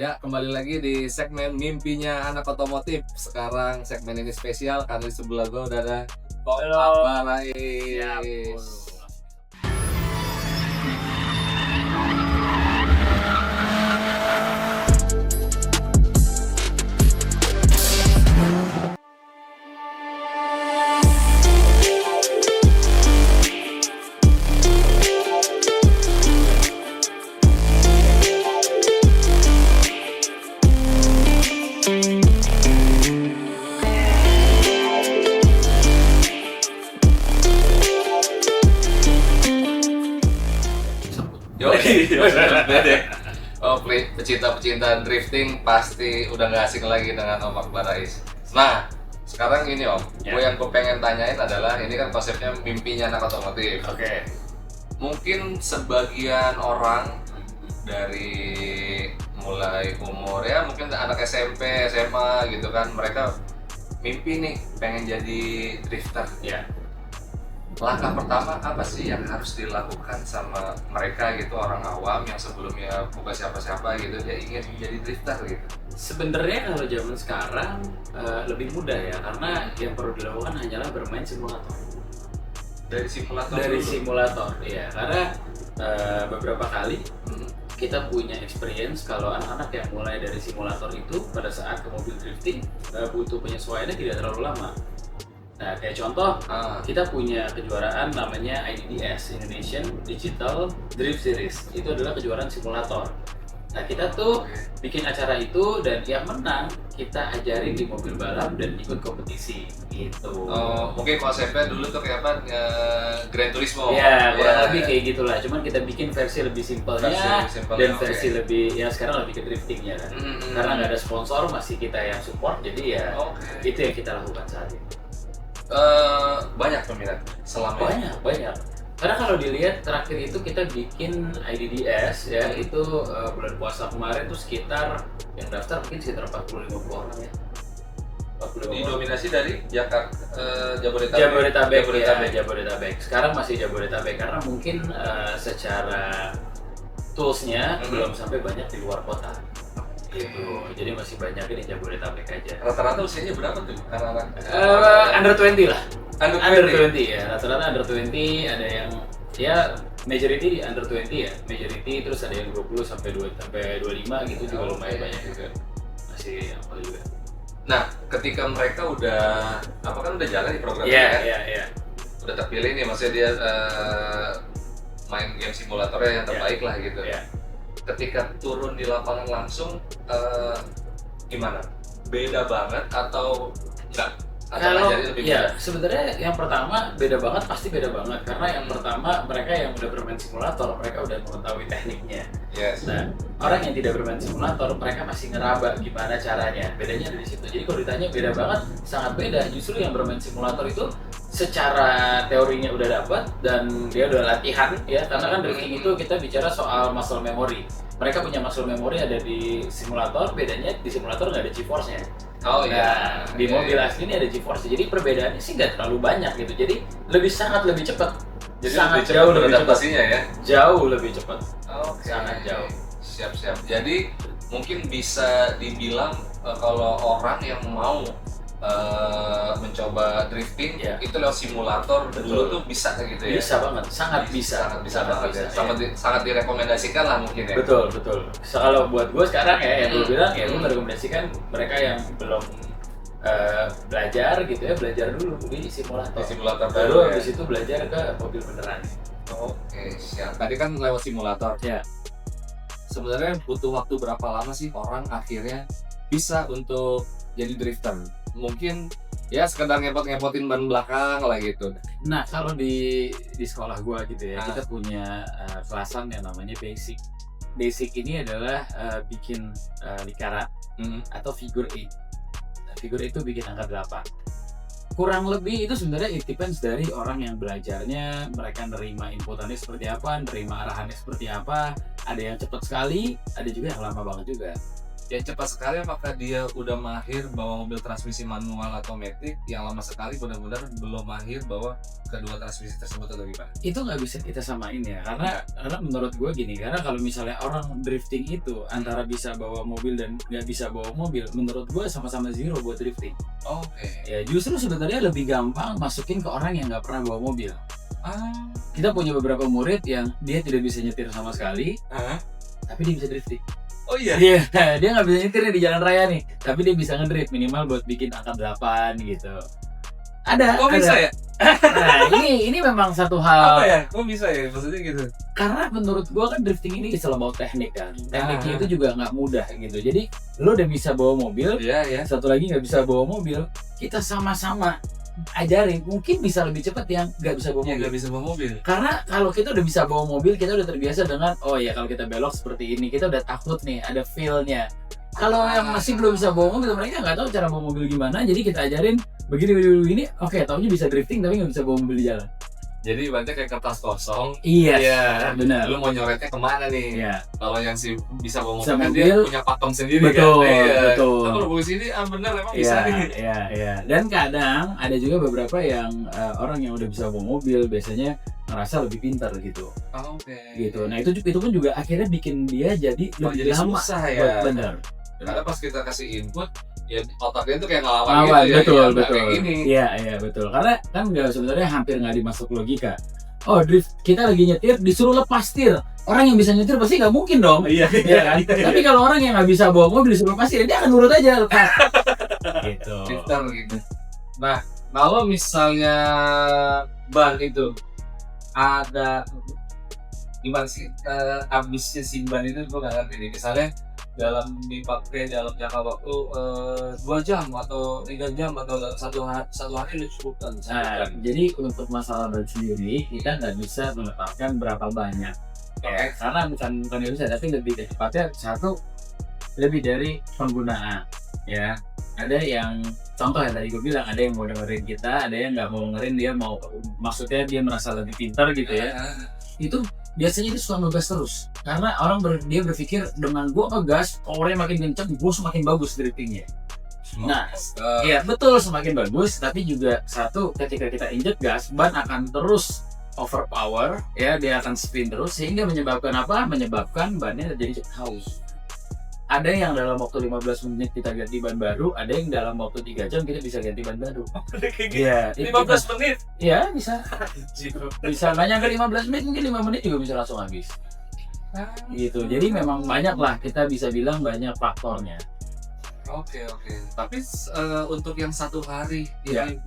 Ya, kembali lagi di segmen mimpinya anak otomotif. Sekarang segmen ini spesial karena di sebelah gua udah ada Kok Halo, siap. Barais. Waduh. Yo, pecinta-pecinta drifting pasti udah nggak asing lagi dengan Om Akbar Rais. Nah, sekarang ini Om, Ya. gue pengen tanyain adalah ini kan konsepnya mimpinya anak otomotif. Oke. Mungkin sebagian orang dari mulai umur ya mungkin anak SMP, SMA gitu kan, mereka mimpi nih pengen jadi drifter. Ya. Langkah pertama apa sih yang harus dilakukan sama mereka gitu, orang awam yang sebelumnya bukan siapa-siapa gitu, dia ingin jadi drifter gitu? Sebenarnya kalau zaman sekarang lebih mudah ya, karena yang perlu dilakukan hanyalah bermain simulator. Dari simulator Dari dulu. simulator, ya. Karena beberapa kali Hmm. kita punya experience kalau anak-anak yang mulai dari simulator itu pada saat ke mobil drifting butuh penyesuaiannya tidak terlalu lama. Nah, kayak contoh, Ah, kita punya kejuaraan namanya IDDS, Indonesian Digital Drift Series. Itu adalah kejuaraan simulator. Nah, kita tuh oke. bikin acara itu dan yang menang kita ajarin di mobil balap dan ikut kompetisi gitu. Oh, mungkin konsepnya dulu tuh kayak apa? Gran Turismo. Ya, kurang Ya, lebih kayak gitulah. Cuman kita bikin versi lebih simpelnya versi lebih simpel, dan oke. versi lebih ya sekarang lebih ke driftingnya kan. Hmm. Karena nggak ada sponsor, masih kita yang support, jadi ya Oke. itu yang kita lakukan saat ini. Banyak peminat selama ini. Banyak. Karena kalau dilihat terakhir itu kita bikin IDDS ya, itu bulan puasa kemarin tuh sekitar yang daftar mungkin sekitar 40-50 orang ya. 45 orang. Didominasi dari Jakarta, Jabodetabek. Jabodetabek. Sekarang masih Jabodetabek karena mungkin secara toolsnya belum sampai banyak di luar kota. Gitu. Jadi masih banyak di Jabodetabek aja. Rata-rata usianya berapa tuh anak-anak? Under 20 lah. Under 20. 20 ya, rata-rata under 20, ada yang ya majority di under 20 ya, majority, terus ada yang 20 sampai 25 gitu juga lumayan banyak juga. Masih apa juga. Nah, ketika mereka udah kan udah jalan di program Iya, kan? iya. Udah terpilih nih, maksudnya dia main game simulatornya yang terbaik lah gitu. Iya. Ketika turun di lapangan langsung, gimana? Beda banget atau enggak? Atau Kalau ngajarin lebih ya mudah? sebenarnya yang pertama beda banget, pasti beda banget karena yang pertama mereka yang udah bermain simulator mereka udah mengetahui tekniknya. Yes. Nah, orang yang tidak bermain simulator mereka masih ngeraba gimana caranya. Bedanya dari situ. Jadi kalau ditanya beda banget, sangat beda. Justru yang bermain simulator itu secara teorinya udah dapat dan dia udah latihan ya, karena kan drifting itu kita bicara soal muscle memory. Mereka punya muscle memory ada di simulator, bedanya di simulator nggak ada G-force-nya. Oh iya. Nah, di mobil asli ini ada G-force, jadi perbedaannya sih nggak terlalu banyak gitu. Jadi sangat lebih cepat. Jadi sangat lebih jauh cepat lebih cepat. adaptasinya ya. Jauh lebih cepat. Oke. Sangat jauh. Siap. Jadi mungkin bisa dibilang kalau orang yang mau mencoba drifting Ya. itu lewat simulator Betul. dulu tuh bisa gitu ya. Bisa banget, sangat bisa. Sangat bisa banget ya. Iya. Sangat direkomendasikan lah mungkin ya. Betul. So, kalau buat gue sekarang ya, yang gue bilang ya, gue Hmm. merekomendasikan mereka yang belum belajar gitu ya, belajar dulu di simulator. Di simulator Baru dulu ya. habis itu belajar ke mobil beneran. Oke, siap. Tadi kan lewat simulator. Ya. Sebenarnya butuh waktu berapa lama sih orang akhirnya bisa untuk jadi drifter? Mungkin ya sekedar ngepot-ngepotin ban belakang lah gitu. Nah, kalau di sekolah gua gitu ya, Ah. kita punya kelasan yang namanya basic. Basic ini adalah bikin lingkaran atau figure 8. Nah, figure 8 itu bikin angka 8. Kurang lebih itu sebenarnya it depends dari orang yang belajarnya, mereka nerima inputannya seperti apa, nerima arahannya seperti apa. Ada yang cepat sekali, ada juga yang lama banget juga. yang cepat sekali apakah dia udah mahir bawa mobil transmisi manual atau matic, yang lama sekali benar-benar belum mahir bawa kedua transmisi tersebut atau gimana? Itu nggak bisa kita samain ya, karena menurut gue gini, karena kalau misalnya orang drifting itu antara bisa bawa mobil dan nggak bisa bawa mobil, menurut gue sama-sama zero buat drifting. Oke. Ya justru sebenarnya lebih gampang masukin ke orang yang nggak pernah bawa mobil. Ah. Kita punya beberapa murid yang dia tidak bisa nyetir sama sekali, tapi dia bisa drifting. Oh iya. Iya, dia nggak bisa nyetir nih di jalan raya nih, tapi dia bisa ngedrift minimal buat bikin angka 8 gitu. Ada. Kok bisa ya? Nah, ini memang satu hal. Apa ya? Kok bisa ya? Maksudnya gitu. Karena menurut gua kan drifting ini is all about teknik kan. Tekniknya itu juga nggak mudah gitu. Jadi lo udah bisa bawa mobil, Iya. satu lagi nggak bisa bawa mobil, kita sama-sama ajarin. Mungkin bisa lebih cepat yang nggak bisa bawa Yang mobil. nggak bisa bawa mobil. Karena kalau kita udah bisa bawa mobil, kita udah terbiasa dengan oh ya kalau kita belok seperti ini, kita udah takut nih, ada feel-nya. Kalau yang masih belum bisa bawa mobil, mereka nggak tahu cara bawa mobil gimana, jadi kita ajarin begini, oke, taunya bisa drifting tapi nggak bisa bawa mobil di jalan. Jadi ibaratnya kayak kertas kosong. Iya, benar. Lu mau nyoretnya kemana nih? Iya. Kalau yang si bisa bawa Bisa mobil, kan mobil, dia punya pakem sendiri betul, kan? Iya. betul. Kalau bawa sini, bener emang bisa nih. Iya. Dan kadang ada juga beberapa yang orang yang udah bisa bawa mobil biasanya ngerasa lebih pintar gitu. Oke. Gitu. Nah itu pun juga akhirnya bikin dia jadi Oh, lebih jadi lama. susah ya. Benar. Karena pas kita kasih input, ya otaknya tuh kayak ngelawan gitu ya. Betul, ya, betul. Kayak gini. Iya, betul. Karena kan nggak sebenarnya hampir nggak dimasuk logika. Oh, drift kita lagi nyetir disuruh lepas setir. Orang yang bisa nyetir pasti nggak mungkin dong. Iya kan? Tapi kalau orang yang nggak bisa bawa mobil disuruh lepas setir, dia akan nurut aja lepas. Gitu. Shifter gitu. Nah, kalau misalnya ban itu ada gimana sih habisnya si ban itu gue nggak ngerti nih. Misalnya dalam dipakai dalam jangka waktu 2 jam atau 3 jam atau satu hari udah cukup kan? Nah, jadi untuk masalah ban sendiri kita nggak bisa menetapkan berapa banyak. Ya, karena bukan bisa, tapi lebih tepatnya satu lebih dari penggunaan. Ya, ada yang contoh yang tadi gue bilang, ada yang mau dengerin kita, ada yang nggak mau dengerin, dia mau maksudnya dia merasa lebih pintar gitu ya. Itu biasanya dia suka ngegas terus karena orang dia berpikir dengan gua ngegas powernya makin kenceng gua semakin bagus driftingnya. Nah iya betul, semakin bagus, tapi juga satu ketika kita injek gas ban akan terus overpower ya, dia akan spin terus sehingga menyebabkan bannya jadi haus. Ada yang dalam waktu 15 menit kita ganti ban baru, ada yang dalam waktu 3 jam kita bisa ganti ban baru. Iya, 15 menit? Iya, bisa. Bisa nggak nyampe 15 menit, mungkin 5 menit juga bisa langsung habis. Gitu. Jadi memang banyak lah, kita bisa bilang banyak faktornya. Oke. Tapi untuk yang satu hari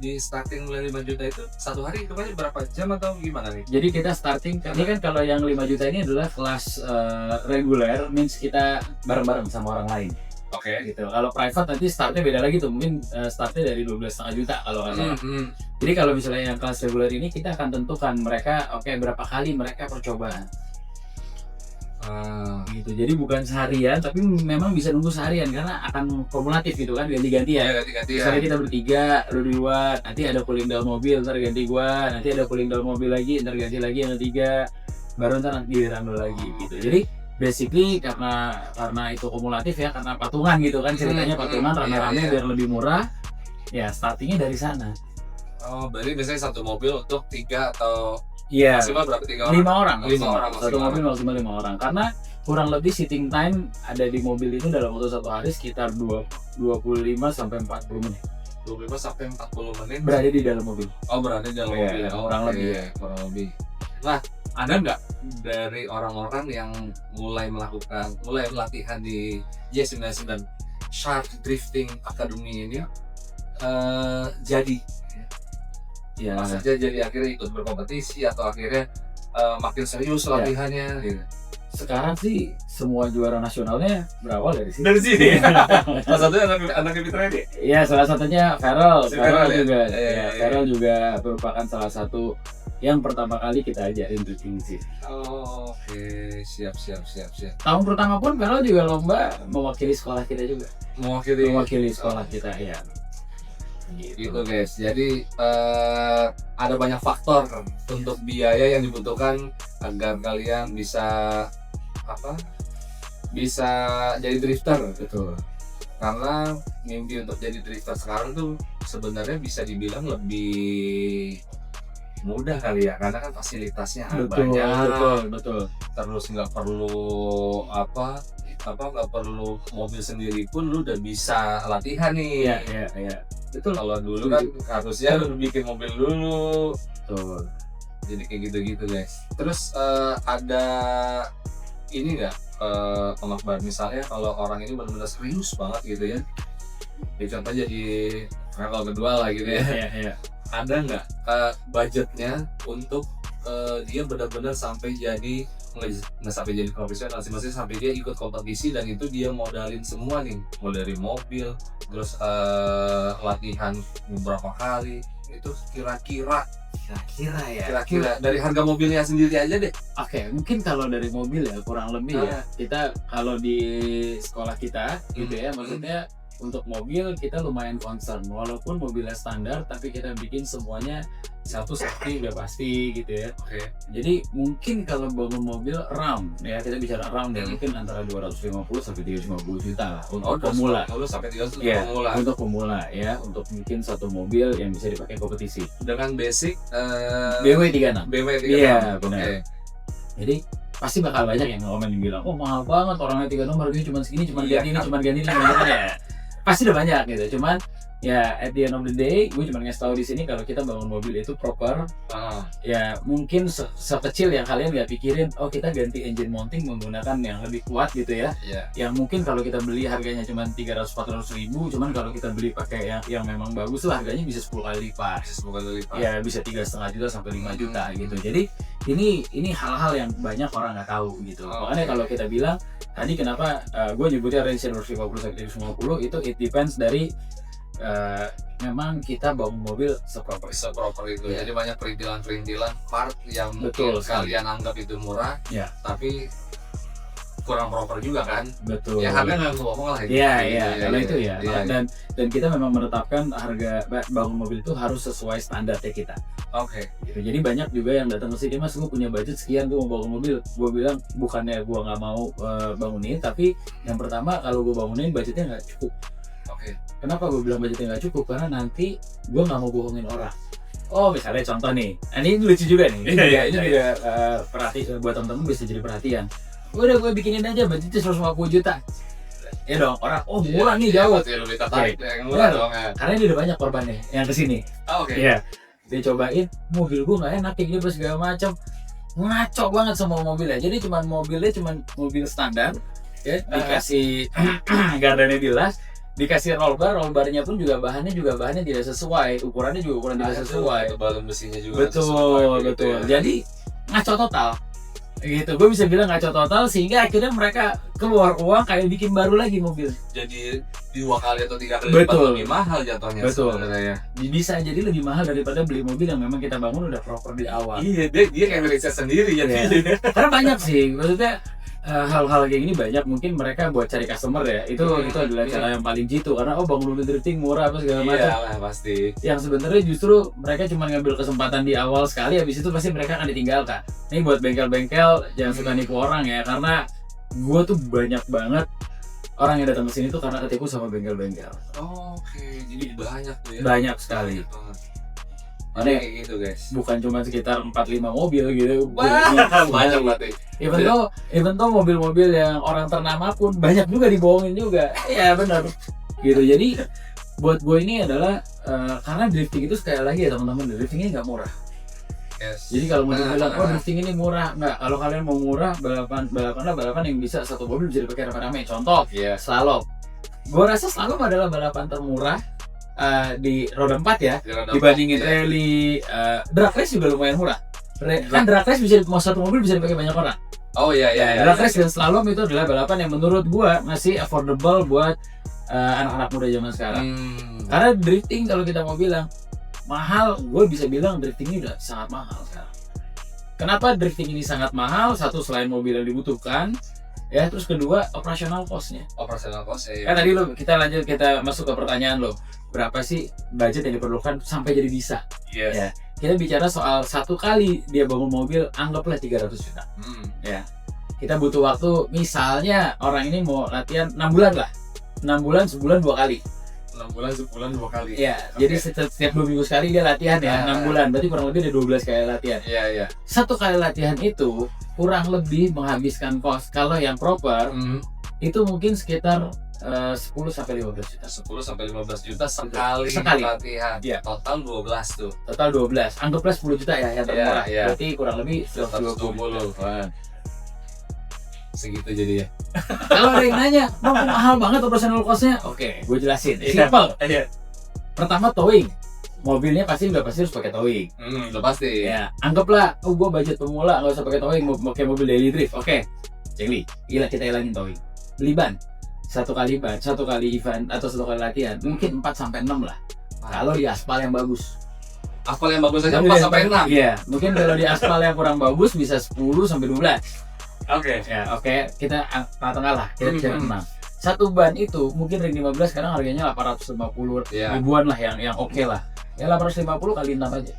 di starting mulai 5 juta itu satu hari kemarin berapa jam atau gimana nih? Jadi kita starting, ini kan kalau yang 5 juta ini adalah kelas reguler, means kita bareng-bareng sama orang lain. Oke. Gitu. Kalau private nanti startnya beda lagi tuh, mungkin startnya dari 12,5 juta kalau nggak salah. Jadi kalau misalnya yang kelas reguler ini kita akan tentukan mereka berapa kali mereka percobaan. Gitu. Jadi bukan seharian, tapi memang bisa nunggu seharian karena akan kumulatif gitu kan, ganti-ganti ya. Misalnya kita bertiga, lu duluan, nanti ada cooling down mobil, ntar ganti gua, nanti ada cooling down mobil lagi, ntar ganti lagi yang ketiga, baru ntar giliran lu lagi gitu. Jadi basically karena itu kumulatif ya, karena patungan gitu kan ceritanya, patungan rame-rame biar lebih murah. Ya startingnya dari sana. Oh, berarti biasanya satu mobil untuk 3 atau Iya. maksimal berapa? 3 orang? 5 orang. Satu mobil maksimal 5 orang. Karena kurang lebih sitting time ada di mobil itu dalam waktu satu hari sekitar 25 sampai 40 menit. 25 sampai 40 menit Berada di dalam mobil. Oh, berada di dalam mobil. Kurang lebih ya. Kurang lebih. Nah, ada nggak dari orang-orang yang mulai latihan di Y99 Shark Drifting Academy ini jadi Ya. Mas aja jadi akhirnya ikut berkompetisi atau akhirnya makin serius latihannya gitu. Sekarang sih semua juara nasionalnya berawal dari sini. Dari sini. Salah satunya anak Fitra ini. Iya, salah satunya Feral. Si Feral Feral juga. ya? Feral juga merupakan salah satu yang pertama kali kita ajarin drifting sih. Oh, oke, siap. Tahun pertama pun Feral juga lomba mewakili sekolah kita juga. Mewakili sekolah kita ya. Gitu guys, jadi ada banyak faktor untuk biaya yang dibutuhkan agar kalian bisa bisa jadi drifter. Betul. Karena mimpi untuk jadi drifter sekarang tuh sebenarnya bisa dibilang lebih mudah kali ya, karena kan fasilitasnya banyak. Betul. Terus nggak perlu nggak perlu mobil sendiri pun lu udah bisa latihan nih. Iya. Betul. Kalau dulu kan harusnya lu bikin mobil dulu. Betul. Jadi kayak gitu-gitu guys. Terus ada ini nggak Bang Akbar, misalnya kalau orang ini benar-benar serius banget gitu ya, contoh jadi level kedua lah gitu ya. Iya. Ada nggak budgetnya untuk dia benar-benar sampai jadi nggak sampai jadi profesional sih, maksudnya sampai dia ikut kompetisi dan itu dia modalin semua nih, mulai dari mobil terus latihan beberapa kali, itu kira-kira dari harga mobilnya sendiri aja deh. Oke, mungkin kalau dari mobil ya kurang lebih ya, kita kalau di sekolah kita gitu ya, maksudnya untuk mobil kita lumayan concern, walaupun mobilnya standar tapi kita bikin semuanya satu safety udah pasti gitu ya. Oke. Jadi mungkin kalau bangun mobil RAM ya, kita bicara RAM ya, mungkin antara 250 sampai 350 juta lah untuk pemula. Sampai 350 Ya, pemula. untuk pemula ya, untuk bikin satu mobil yang bisa dipakai kompetisi. Dengan basic BMW 36. Iya, benar. Okay. Jadi pasti bakal banyak yang komen yang bilang, oh mahal banget, orangnya 36 harganya cuma segini, cuma ganti ini ya. Pasti udah banyak gitu, cuman ya at the end of the day gue cuma ngasih tahu di sini kalau kita bangun mobil itu proper. Ya mungkin sekecil yang kalian nggak pikirin, oh kita ganti engine mounting menggunakan yang lebih kuat gitu ya. Yang mungkin kalau kita beli harganya cuma 300-400 ribu, cuman kalau kita beli pakai yang memang bagus lah harganya bisa 10 kali lipat. Ya bisa 3,5 juta sampai 5 juta gitu. Jadi ini hal-hal yang banyak orang nggak tahu gitu. Makanya kalau kita bilang tadi kenapa gue nyebutnya range 250 sampai 150 itu it depends dari memang kita bangun mobil seproper itu. Jadi banyak perintilan part yang mungkin kalian anggap itu murah, tapi kurang proper juga kan. Betul. Ya harga nggak ngomong lah. Iya. Kalau itu ya. Dan kita memang menetapkan harga bangun mobil itu harus sesuai standarnya kita. Oke. Gitu. Jadi banyak juga yang datang ke sini, Mas, gue punya budget sekian, gue mau bangun mobil. Gue bilang bukannya gue nggak mau bangunin, tapi yang pertama kalau gue bangunin budgetnya nggak cukup. Oke. Kenapa gue bilang budgetnya nggak cukup? Karena nanti gue nggak mau bohongin orang. Oh misalnya contoh nih, ini lucu juga nih. Ini juga perhatian buat temen-temen bisa jadi perhatian. Udah gue bikinin aja budgetnya 150 juta. Ya dong, orang murah nih jauh. Lebih tertarik yang murah dong. Karena ini udah banyak korbannya yang kesini. Oke. Iya. Dia cobain mobil gue nggak enak kayak gini segala macam, ngaco banget semua mobilnya. Jadi mobilnya cuman mobil standar ya, dikasih gardannya dilas, dikasih roll barnya pun juga bahannya tidak sesuai, ukurannya juga ukuran tidak sesuai, balon besinya juga betul. Ya. Jadi ngaco total gitu, gue bisa bilang ngaco total, sehingga akhirnya mereka keluar uang kayak bikin baru lagi mobil, jadi 2 kali atau 3 kali lipat lebih mahal jatuhnya. Betul. Bisa jadi lebih mahal daripada beli mobil yang memang kita bangun udah proper di awal. Iya, dia kayak riset sendiri ya. Karena banyak sih, maksudnya hal-hal kayak gini banyak, mungkin mereka buat cari customer ya, itu adalah cara yang paling jitu, karena bangun mobil drifting murah apa segala macam. Iyalah pasti. Yang sebenarnya justru mereka cuma ngambil kesempatan di awal sekali, habis itu pasti mereka akan ditinggalkan. Ini buat bengkel-bengkel jangan suka nipu orang ya, karena gue tuh banyak banget orang yang datang ke sini tuh karena ketipu sama bengkel-bengkel. Oke, jadi banyak tuh ya. Banyak sekali. Ada kayak gitu guys. Bukan cuma sekitar 4-5 mobil gitu. Banyak berarti. Even though mobil-mobil yang orang ternama pun banyak juga dibohongin juga. Iya benar. Gitu. Jadi buat gue ini adalah karena drifting itu sekali lagi ya teman-teman, drifting ini nggak murah. Yes. Jadi kalau mau bilang drifting ini murah, nggak. Kalau kalian mau murah, balapan yang bisa satu mobil bisa dipakai rame-rame. Contoh, slalom. Gue rasa slalom adalah balapan termurah di roda 4 ya, dibandingin rally. Drag race juga lumayan murah. Kan drag race bisa mau satu mobil bisa dipakai banyak orang. Oh iya. Drag race dan slalom itu adalah balapan yang menurut gua masih affordable buat anak-anak muda zaman sekarang. Karena drifting kalau kita mau bilang mahal, gue bisa bilang drifting ini udah sangat mahal sekarang. Kenapa drifting ini sangat mahal? Satu, selain mobil yang dibutuhkan, ya, terus kedua operasional cost-nya. Kan tadi kita masuk ke pertanyaan lo, berapa sih budget yang diperlukan sampai jadi bisa? Yes. Ya, kita bicara soal satu kali dia bangun mobil, anggaplah 300 juta. Ya, kita butuh waktu, misalnya orang ini mau latihan 6 bulan lah, 6 bulan sebulan 2 kali. 6 bulan sebulan 2 kali. Iya, Oke. jadi setiap 2 minggu sekali dia latihan ya, 6 bulan, berarti kurang lebih ada 12 kali latihan. Iya. Satu kali latihan itu kurang lebih menghabiskan kos, kalau yang proper itu mungkin sekitar 10 sampai 15 juta. 10 sampai 15 juta sekali latihan. Iya. Total 12 tuh. Total 12. Anggaplah 10 juta ya yang termurah. Iya. Berarti kurang lebih 120. 120. Wah. Segitu jadi ya. Kalau ada yang nanya, "Bang, kok mahal banget operational cost-nya?" Oke, gue jelasin. Simple. Iya. Pertama towing. Mobilnya pasti harus pakai towing. Udah pasti. Ya, anggaplah, gue budget pemula nggak usah pakai towing, mau pakai mobil daily drift. Oke, Cengli, gila kita hilangin towing. Beli ban, satu kali event atau satu kali latihan, mungkin 4 sampai 6 lah. Kalau di aspal yang bagus. Aspal yang bagus aja Tapi 4 sampai 6. Iya, mungkin kalau di aspal yang kurang bagus bisa 10 sampai 12. Oke. Ya, oke, kita tengah-tengah lah, kita bicara 6. Satu ban itu mungkin ring 15 sekarang harganya 850 Iya. ribuan lah yang oke lah. Ya 850 kali 6 aja.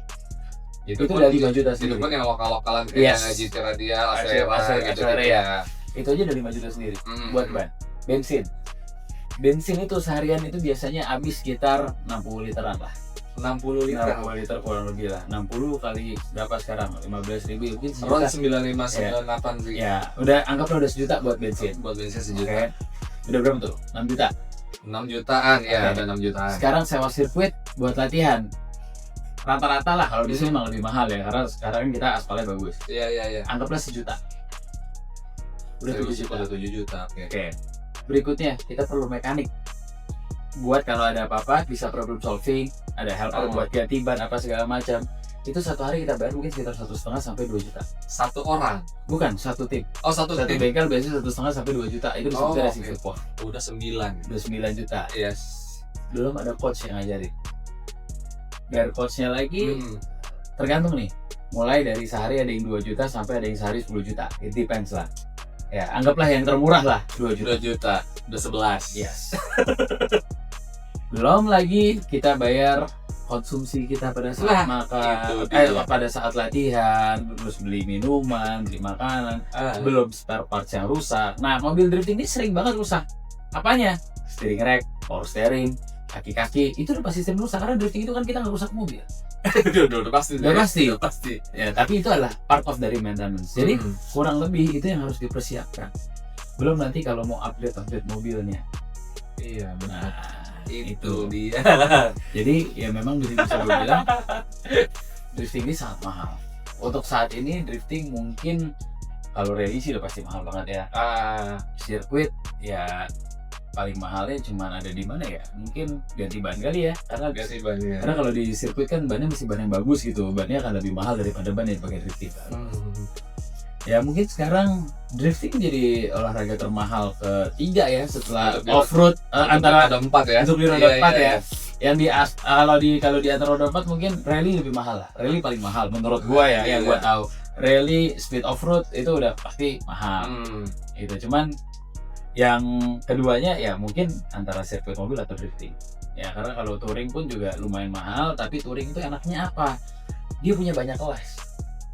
Itu pun udah 5 juta Itu sendiri. pun yang lokal-lokalan kayak Yes. GT Radial, Acera, gitu Acera, ya. Itu aja udah 5 juta sendiri buat ban. Bensin itu seharian itu biasanya habis sekitar 60 literan lah. 60 liter. 60 liter kurang lebih lah. 60 kali berapa sekarang? 15.000 mungkin Ron sejuta. 9598 sih. Ya, udah anggaplah udah sejuta buat bensin. Buat bensin Oke. sejuta. Udah berapa tuh? 6 juta. 6 jutaan ya, Oke. ada 6 jutaan. Sekarang sewa sirkuit buat latihan. Rata-rata lah kalau di sini memang lebih mahal ya karena sekarang kita aspalnya bagus. Iya. Anggaplah sejuta. Udah 7 juta. Udah 7 juta. Oke. Oke. Berikutnya kita perlu mekanik. Buat kalau ada apa-apa bisa problem solving, ada helper buat ganti ban apa segala macam. Itu satu hari kita bayar mungkin sekitar 1,5 sampai 2 juta. Satu orang. Bukan satu tim. Oh, satu Satu tim. bengkel biasanya 1,5 sampai 2 juta. Itu disebut Oh, racing oke. support. Udah 9. Udah 9 juta. Yes. Belum ada coach yang ngajarin. Biar coachnya lagi Hmm. tergantung nih. Mulai dari sehari ada yang 2 juta sampai ada yang sehari 10 juta. It depends lah. Ya, anggaplah yang termurah lah 2 juta. 2 juta. Udah 11. Yes. Belum lagi kita bayar konsumsi kita pada saat makan, itu dia. pada saat latihan, terus beli minuman, beli makanan, belum spare parts yang rusak. Nah, mobil drifting ini sering banget rusak. Apanya? Steering rack, power steering, kaki-kaki, itu udah pasti sering rusak karena drifting itu kan kita nggak rusak mobil. Udah pasti. Udah pasti. Udah pasti. Ya, tapi itu adalah part of dari maintenance. Jadi kurang lebih itu yang harus dipersiapkan. Belum nanti kalau mau update mobilnya. Iya, benar. Nah, Itu dia. Jadi ya memang bisa gue bilang drifting ini sangat mahal. Untuk saat ini drifting mungkin kalau rally sih udah pasti mahal banget ya. Sirkuit ya paling mahalnya cuman ada di mana ya? Mungkin ganti ban kali ya. Ganti bannya. Karena kalau di sirkuit kan bannya mesti ban yang bagus gitu. Bannya akan lebih mahal daripada ban yang pakai drifting. Ya mungkin sekarang drifting jadi olahraga termahal ketiga ya setelah Untuk di- off-road antara ada 4 ya. untuk di roda 4 Iya, ya. Yang di kalau di antara roda 4 mungkin rally lebih mahal lah. Rally paling mahal menurut gua ya, yang gua Iya. tahu. Rally speed off road itu udah pasti mahal. Itu cuman yang keduanya ya mungkin antara sirkuit mobil atau drifting. Ya karena kalau touring pun juga lumayan mahal, tapi touring itu enaknya apa? Dia punya banyak kelas.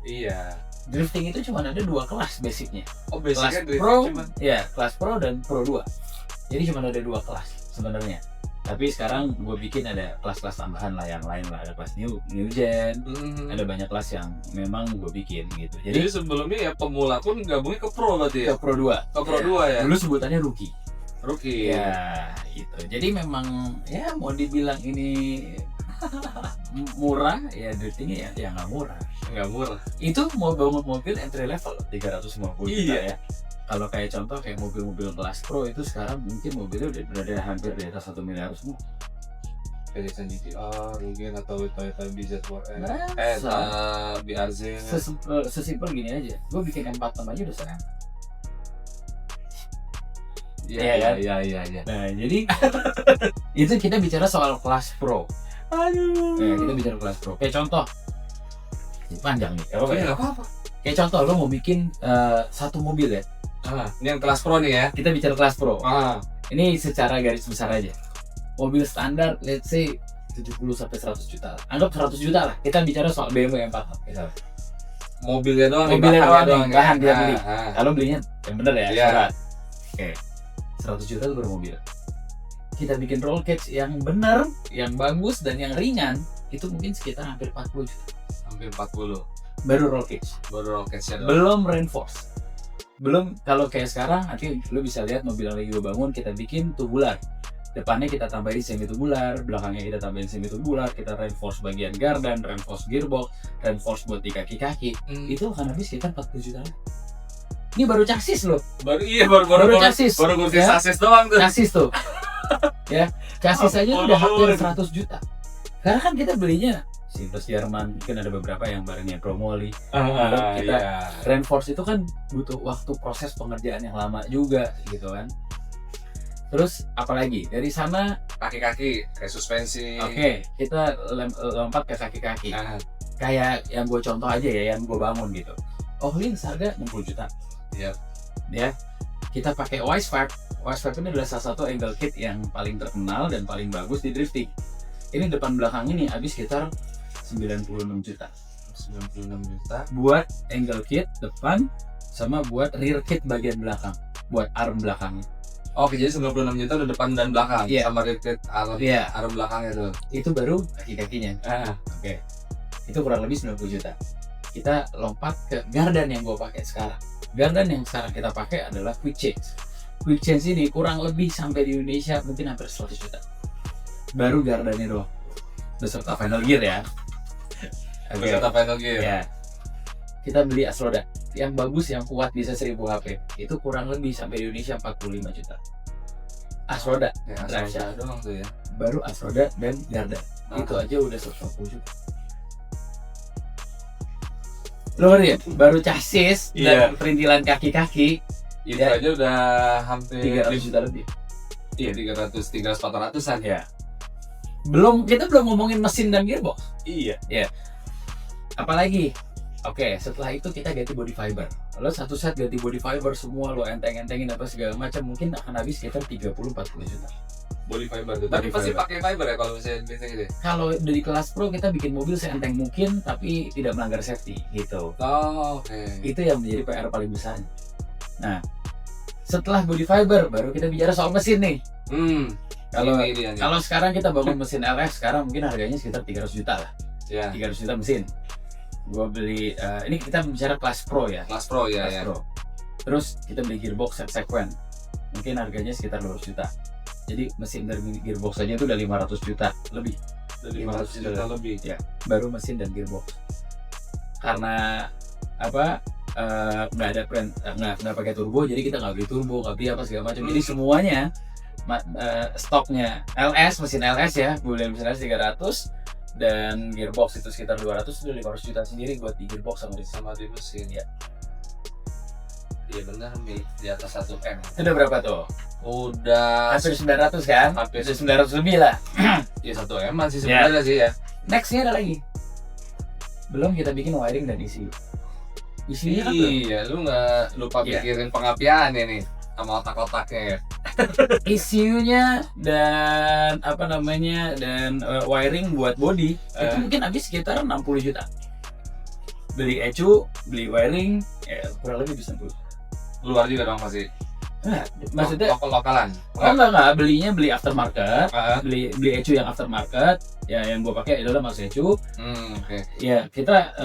Iya. Drifting itu cuma ada 2 kelas basicnya. Oh, Kelas basicnya drifting Pro, cuman. ya kelas Pro dan Pro 2. Jadi cuma ada 2 kelas sebenarnya. Tapi sekarang gue bikin ada kelas-kelas tambahan lah yang lain lah. Ada kelas new gen, ada banyak kelas yang memang gue bikin gitu. Jadi Jadi sebelumnya ya pemula pun gabungnya ke pro berarti ke ya? Pro 2. Ke pro 2 ya? Dulu sebutannya rookie. Rookie. Ya, itu. Jadi memang ya mau dibilang ini murah ya driftingnya ya nggak murah. Nggak murah. Itu mau bangun mobil entry level 350 juta Iya. ya. Kalau kayak contoh kayak mobil-mobil kelas Pro itu sekarang mungkin mobilnya udah berada hampir di atas 1 miliar semua. Edition GTR mungkin atau Toyota BZ4X. Nah, BRZ. sesimpel gini aja. Gue bikin M46 aja udah serang. Iya, iya. Nah, jadi itu kita bicara soal kelas Pro. Aduh. Nah, kita bicara kelas Pro. Kayak contoh ini panjang nih. Oh, iya, nggak apa-apa. Kayak contoh lo mau bikin satu mobil ya. Ini yang kelas pro nih ya. Kita bicara kelas Pro. Ah, Ini secara garis besar aja. Mobil standar let's say 70 sampai 100 juta. Anggap 100 juta lah. Kita bicara soal BMW M4 misalnya. mobilnya doang, Mobilnya bahannya doang nih, bahan dia beli. Ah. Kalau belinya yang bener ya, Iya. surat. Oke, 100 juta itu baru mobil. Kita bikin roll cage yang bener, yang bagus dan yang ringan, itu mungkin sekitar hampir 40 juta. Hampir 40. Baru roll cage, Baru rocketnya doang. belum reinforce. Belum, kalau kayak sekarang nanti lu bisa lihat mobil yang lagi gue bangun, kita bikin tubular. Depannya kita tambahin semi tubular, belakangnya kita tambahin semi tubular, kita reinforce bagian gardan, reinforce gearbox, reinforce buat di kaki-kaki. Itu akan habis sekitar 40 juta. Ini baru chassis loh. Baru chassis. Baru ganti Ya. chassis doang tuh. Chassis tuh. Ya, chassis aja udah hampir 100 juta. Karena kan kita belinya Sintos Jerman, mungkin ada beberapa yang barangnya Promoli. Kita Iya. reinforce itu kan butuh waktu proses pengerjaan yang lama juga gitu kan. Terus apalagi dari sana, Kaki-kaki, kayak suspensi. oke, kita lompat ke kaki-kaki. Nah, Kayak yang gue contoh aja ya, yang gue bangun gitu. Ohlins harga 60 juta. Iya. Ya, kita pakai Wisefab. Wisefab ini adalah salah satu angle kit yang paling terkenal dan paling bagus di drifting. Ini depan belakang ini habis sekitar 96 juta. 96 juta. Buat angle kit depan sama buat rear kit bagian belakang, buat arm belakangnya. Oke, jadi 96 juta udah depan dan belakang. Iya. Sama repeat arm, Iya. arm belakangnya tuh. Itu baru kaki-kakinya. Oke. Itu kurang lebih 90 juta. Kita lompat ke gardan yang gue pakai sekarang. Gardan yang sekarang kita pakai adalah quick change. Quick change ini kurang lebih sampai di Indonesia mungkin hampir 100 juta. Baru gardannya doang. Beserta final gear ya. Oke. Beserta final gear. Ya. Kita beli Asroda yang bagus, yang kuat, bisa 1000 HP. Itu kurang lebih sampai di Indonesia 45 juta. Asroda, Ya, Drive asal doang tuh ya. baru Asroda dan gardan. Itu aja udah 150 juta. Lo ngerti ya? Baru chassis Iya. dan perintilan kaki-kaki Itu Ya. aja udah hampir 300 juta lebih. Iya, 300-400an ya. Kita belum ngomongin mesin dan gearbox. Iya. Apalagi? Oke, setelah itu kita ganti body fiber. Lo satu set ganti body fiber semua, lo enteng-entengin apa segala macam, mungkin akan habis sekitar 30-40 juta. Body fiber tuh. Body Tapi pasti fiber. pakai fiber ya kalau misalnya biasanya gitu. Kalau dari kelas pro kita bikin mobil seenteng mungkin tapi tidak melanggar safety gitu. Oh, oke. Itu yang menjadi PR paling besar. Nah, setelah body fiber baru kita bicara soal mesin nih. Kalau Ini dia nih. Kalau sekarang kita bangun mesin LS, sekarang mungkin harganya sekitar 300 juta lah. Ya, 300 juta mesin. Gua beli, ini kita bicara kelas pro ya. Kelas Pro ya Kelas ya. pro. Terus kita beli gearbox subsequent. Mungkin harganya sekitar 200 juta. Jadi mesin dari gearbox saja itu udah 500 juta lebih. Dari 500 juta lebih. Ya, baru mesin dan gearbox. Karena apa? Nggak ada nggak pakai turbo, jadi kita nggak beli turbo, nggak beli apa segala macam. Jadi semuanya stoknya LS, mesin LS ya, boleh mesin LS 300 dan gearbox itu sekitar 200, itu 500 juta sendiri buat di gearbox sama Di mesin. Ya. Iya benar, di atas 1M. itu udah berapa tuh? Udah Hampir 900 kan? Hampir. Hampir 900 lebih lah. ya 1M sih sebenarnya sih ya. Nextnya ada lagi. Belum kita bikin wiring dan ECU. ECU-nya kan belum. Iya, lu nggak lupa Iya. pikirin pengapiannya nih sama otak-otaknya ya. ECU-nya dan apa namanya dan wiring buat body itu mungkin habis sekitar 60 juta. Beli ECU, beli wiring, ya kurang lebih bisa 60. Luar juga dong pasti. Nah, maksudnya Lokal-lokalan. enggak, belinya beli aftermarket, Ah, beli ECU yang aftermarket, ya yang gua pakai adalah Mas ECU. oke. Ya kita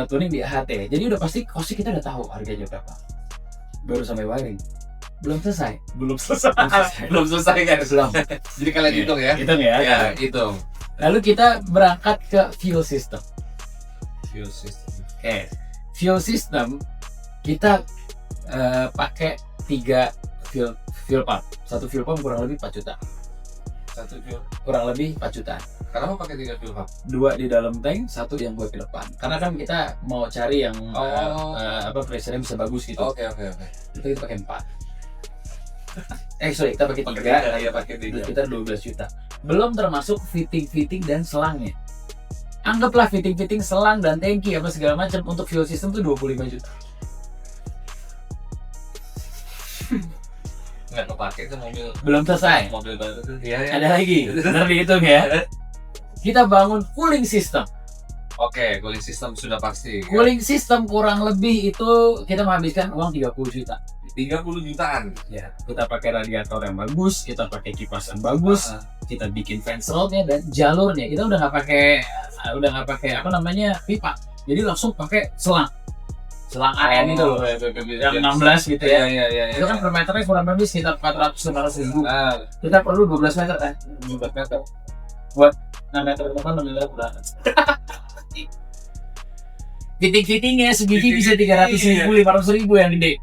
tuning di AHT, jadi udah pasti cost kita udah tahu harganya berapa. Baru sampai wiring, belum selesai. Belum selesai. Belum selesai kan? Belum. Jadi kalian Iya. hitung ya. Hitung ya. Ya, hitung. Lalu kita berangkat ke fuel system. Fuel system. Oke, fuel system kita pakai 3 fuel pump. Satu fuel pump kurang lebih 4 juta. Satu fuel. Kurang lebih 4 juta. Kenapa pakai 3 fuel pump? 2 di dalam tank, 1 yang buat di depan. Karena kan kita mau cari yang pressure-nya bisa bagus gitu. Oke. Itu kita pakai 4. Sorry, kita pakai 3. Iya, pakai Itu 3. sekitar 12 juta. Belum termasuk fitting dan selangnya. Anggaplah fitting selang dan tangki apa segala macam untuk fuel system tuh 25 juta. Nggak kepake tuh mobil Belum selesai. baru tuh. Iya. Ada lagi. Benar dihitung ya. Kita bangun cooling system. Oke, cooling system sudah pasti. Cooling system kurang lebih itu kita menghabiskan uang 30 juta. 30 jutaan. Ya, kita pakai radiator yang bagus, kita pakai kipas yang bagus, kita bikin fence roadnya dan jalurnya kita udah nggak pakai apa namanya pipa, jadi langsung pakai selang AN itu loh, yang 16 gitu ya. Itu kan per meternya kurang lebih sekitar 400-500 ribu. Kita perlu 12 meter 12 meter buat 6 meter depan 6 meter belakang. Fitting-fittingnya sebiji bisa 300 ribu, 500 ribu yang gede.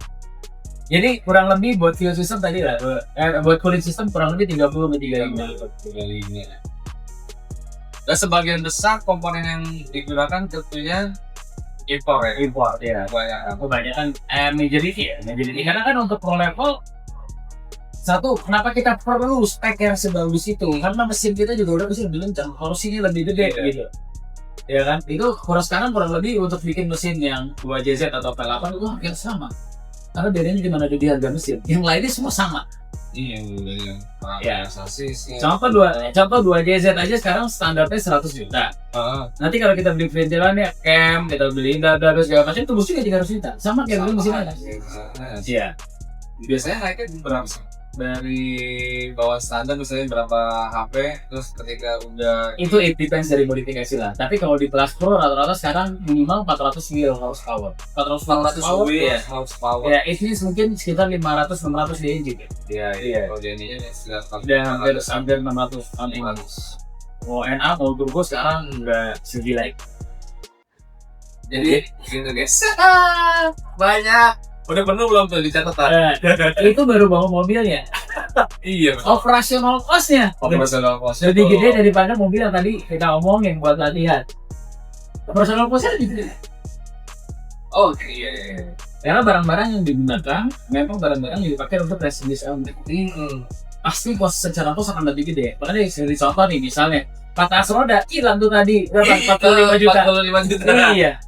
Jadi kurang lebih buat fuel system tadi lah, buat cooling system kurang lebih 30-35. Dan sebagian besar komponen yang digunakan tentunya impor ya. Kebanyakan majority karena kan untuk pro level satu, kenapa kita perlu spek yang sebagus itu? Karena mesin kita juga udah mesin lebih kencang, torsinya lebih gede gitu. Ya kan? Itu sekarang kurang lebih untuk bikin mesin yang 2JZ atau P8 itu hampir sama. Karena bedanya cuma ada di harga mesin. Yang lainnya semua sama. Iya, ya. Sasis. Contoh 2JZ aja sekarang standarnya 100 juta. Nanti kalau kita beli ventilannya cam, kita beli dada segala macam itu mesti 300 juta. Sama kayak beli mesin aja. Iya. Biasanya naiknya berapa sih? Dari bawah standar misalnya berapa HP, terus ketika udah itu it depends dari modifikasi lah. Tapi kalau di kelas pro rata-rata sekarang minimal 400 wheel horsepower. 400 horsepower. Ya, it means mungkin sekitar 500-600 di engine. Iya. Kalau di engine sekitar hampir 600. Mau NA mau turbo sekarang udah segila. Jadi gitu guys. Banyak. Udah penuh belum tuh di catatan? Itu baru bawa mobilnya. Iya. Operasional cost-nya lebih gede daripada mobil yang tadi kita omongin buat latihan. Operasional cost-nya lebih gede. Oh iya. Karena barang-barang yang digunakan memang barang-barang yang dipakai untuk racing discount. Pasti cost secara cost akan lebih gede. Makanya dari contoh nih misalnya patas roda hilang tuh tadi berapa? 45 juta. Iya.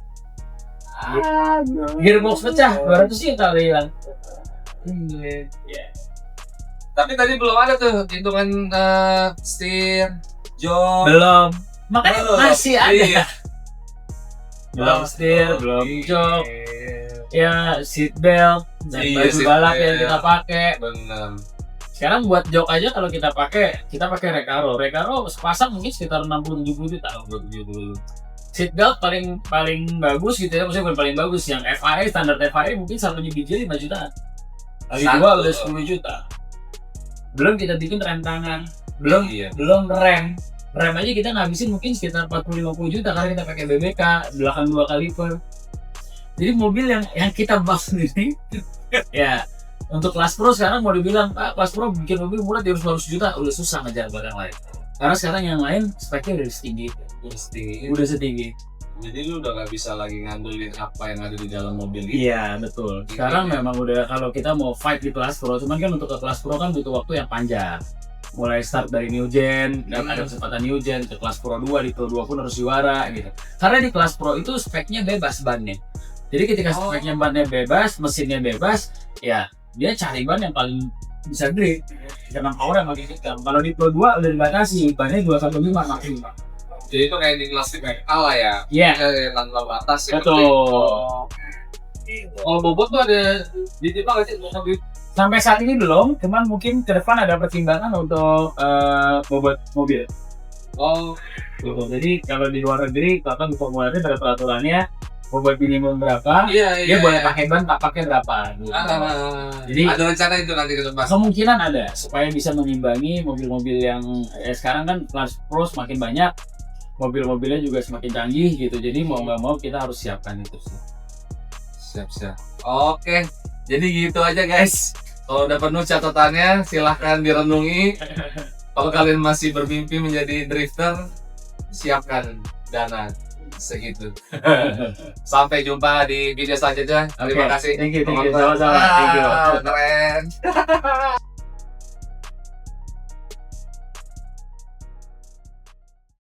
Gearbox pecah 200 juta udah hilang. Tapi tadi belum ada tuh hitungan setir, jok. Belum. Makanya masih ada. Iya. Belum setir, belum jok. Ya seat belt dan baju balap yang kita pakai. Benar. Sekarang buat jok aja kalau kita pakai Recaro sepasang mungkin sekitar 60-70 juta. Seatbelt paling bagus gitu ya, maksudnya bukan paling bagus, yang FIA standar FIA mungkin satu biji 5 juta. Lagi dua udah 10 juta. Belum kita bikin rem tangan, belum rem aja kita ngabisin mungkin sekitar 40-50 juta karena kita pakai BBK belakang 2 kaliper. Jadi mobil yang kita bahas ini ya untuk kelas pro sekarang mau dibilang kelas pro bikin mobil murah 300 juta udah susah ngejar barang lain. Karena sekarang yang lain speknya udah setinggi. Jadi lu udah gak bisa lagi ngandelin apa yang ada di dalam mobil itu. Iya betul. Sekarang memang udah kalau kita mau fight di kelas pro, cuman kan untuk ke kelas pro kan butuh waktu yang panjang. Mulai start dari new gen dan ada kesempatan new gen ke kelas pro 2, di pro 2 pun harus juara gitu. Karena di kelas pro itu speknya bebas bannya. Jadi ketika speknya bannya bebas, mesinnya bebas, ya dia cari ban yang paling bisa gede karena power yang makin kencang. Kalau di Pro 2 udah dibatasi bannya 215 maksimal. Jadi itu kayak di kelas A lah ya. Iya. Tanpa batas ya. Betul. Kalau bobot tuh ada ditimbang nggak sih? Sampai saat ini belum, cuman mungkin ke depan ada pertimbangan untuk bobot mobil. Oh, gitu. Jadi kalau di luar negeri, bahkan di formularnya ada peraturannya bobot minimum berapa, dia boleh pakai ban, tak pakai berapa. Gitu. Jadi ada rencana itu nanti ke depan. Kemungkinan ada supaya bisa mengimbangi mobil-mobil yang sekarang kan kelas pro semakin banyak, mobil-mobilnya juga semakin canggih gitu. Jadi mau nggak mau kita harus siapkan itu. Siap. Oke, jadi gitu aja guys. Kalau udah penuh catatannya, silahkan direnungi. Kalau kalian masih bermimpi menjadi drifter, siapkan dana segitu. Sampai jumpa di video selanjutnya. Terima kasih. Thank you. Sama-sama. Thank you. Keren.